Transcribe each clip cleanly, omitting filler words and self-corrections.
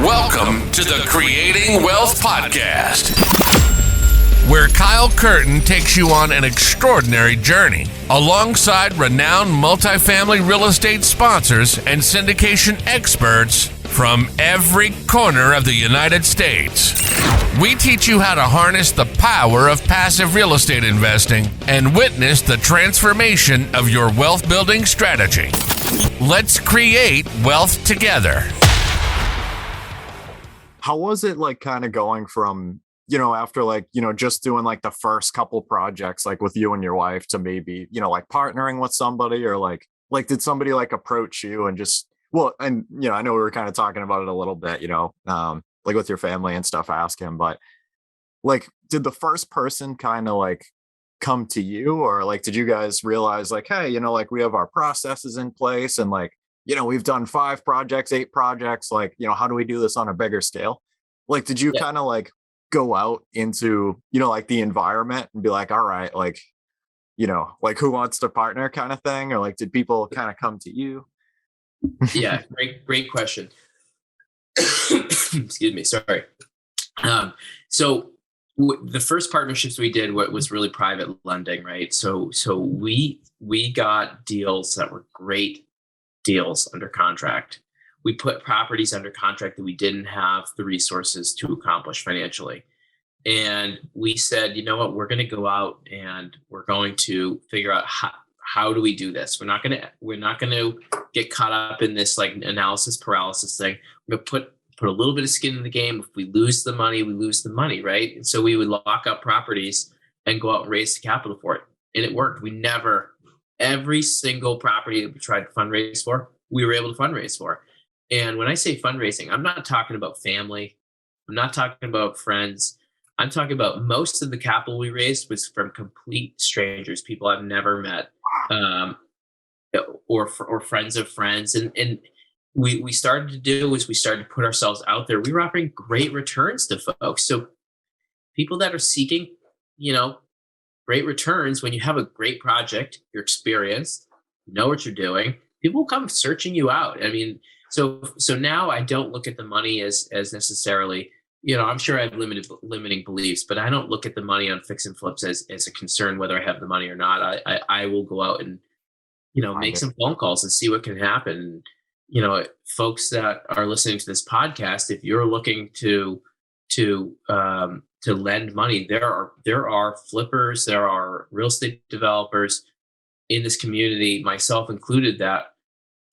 Welcome to the Creating Wealth Podcast, where Kyle Curtin takes you on an extraordinary journey alongside renowned multifamily real estate sponsors and syndication experts from every corner of the United States. We teach you how to harness the power of passive real estate investing and witness the transformation of your wealth building strategy. Let's create wealth together. How was it like kind of going from, after just doing like the first couple projects, like with you and your wife, to maybe, like partnering with somebody, or like did somebody like approach you and just, I know we were kind of talking about it a little bit, like with your family and stuff, ask him, but like, did the first person kind of like come to you, or like, did you guys realize like, hey, like we have our processes in place and like, we've done 5 projects, 8 projects, like, how do we do this on a bigger scale? Like, did you kind of like go out into, like the environment and be like, all right, like, like who wants to partner kind of thing? Or like, did people kind of come to you? Yeah. Great question. Excuse me. Sorry. The first partnerships we did was really private lending, right? So we got deals that were great deals under contract. We put properties under contract that we didn't have the resources to accomplish financially. And we said, you know what, we're going to go out and we're going to figure out how do we do this? We're not going to get caught up in this like analysis paralysis thing. We're going to put a little bit of skin in the game. If we lose the money, we lose the money, right? And so we would lock up properties and go out and raise the capital for it. And it worked. Every single property that we tried to fundraise for, we were able to fundraise for. And when I say fundraising, I'm not talking about family. I'm not talking about friends. I'm talking about most of the capital we raised was from complete strangers, people I've never met, or friends of friends. And we started to do is we started to put ourselves out there. We were offering great returns to folks. So people that are seeking, great returns, when you have a great project, you're experienced, you know what you're doing, people will come searching you out. I mean, so now I don't look at the money as necessarily, I'm sure I have limiting beliefs, but I don't look at the money on fix and flips as a concern whether I have the money or not. I will go out and, make some phone calls and see what can happen. Folks that are listening to this podcast, if you're looking to lend money, there are flippers, there are real estate developers in this community, myself included, that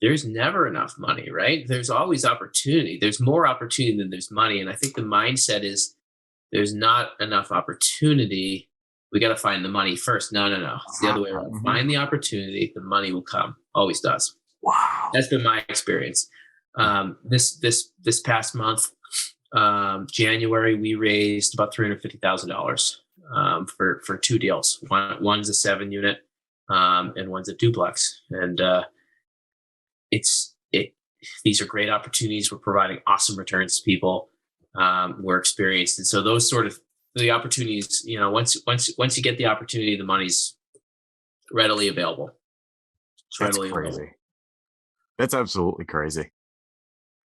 there's never enough money, right? There's always opportunity. There's more opportunity than there's money. And I think the mindset is there's not enough opportunity. We got to find the money first. No. It's the other way around. Find the opportunity. The money will come. Always does. Wow. That's been my experience. This past month, January, we raised about $350,000 for 2 deals. One's a 7-unit and one's a duplex. And these are great opportunities. We're providing awesome returns to people. We're experienced, and so those sort of the opportunities. Once you get the opportunity, the money's readily available. That's crazy. That's absolutely crazy.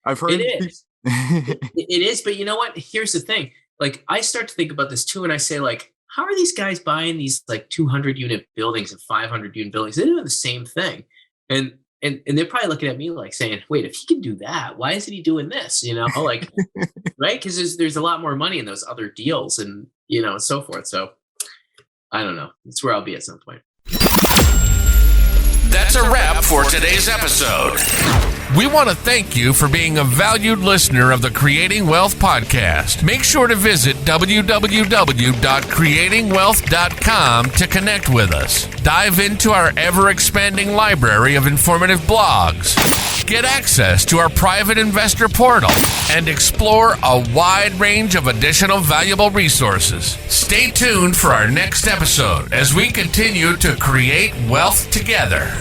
I've heard it is. It is, but you know what? Here's the thing. Like, I start to think about this too, and I say, like, how are these guys buying these like 200-unit buildings and 500-unit buildings? They do the same thing, and they're probably looking at me like saying, "Wait, if he can do that, why isn't he doing this?" Like, right? Because there's a lot more money in those other deals, and and so forth. So, I don't know. That's where I'll be at some point. That's a wrap for today's episode. We want to thank you for being a valued listener of the Creating Wealth Podcast. Make sure to visit www.creatingwealth.com to connect with us. Dive into our ever-expanding library of informative blogs. Get access to our private investor portal and explore a wide range of additional valuable resources. Stay tuned for our next episode as we continue to create wealth together.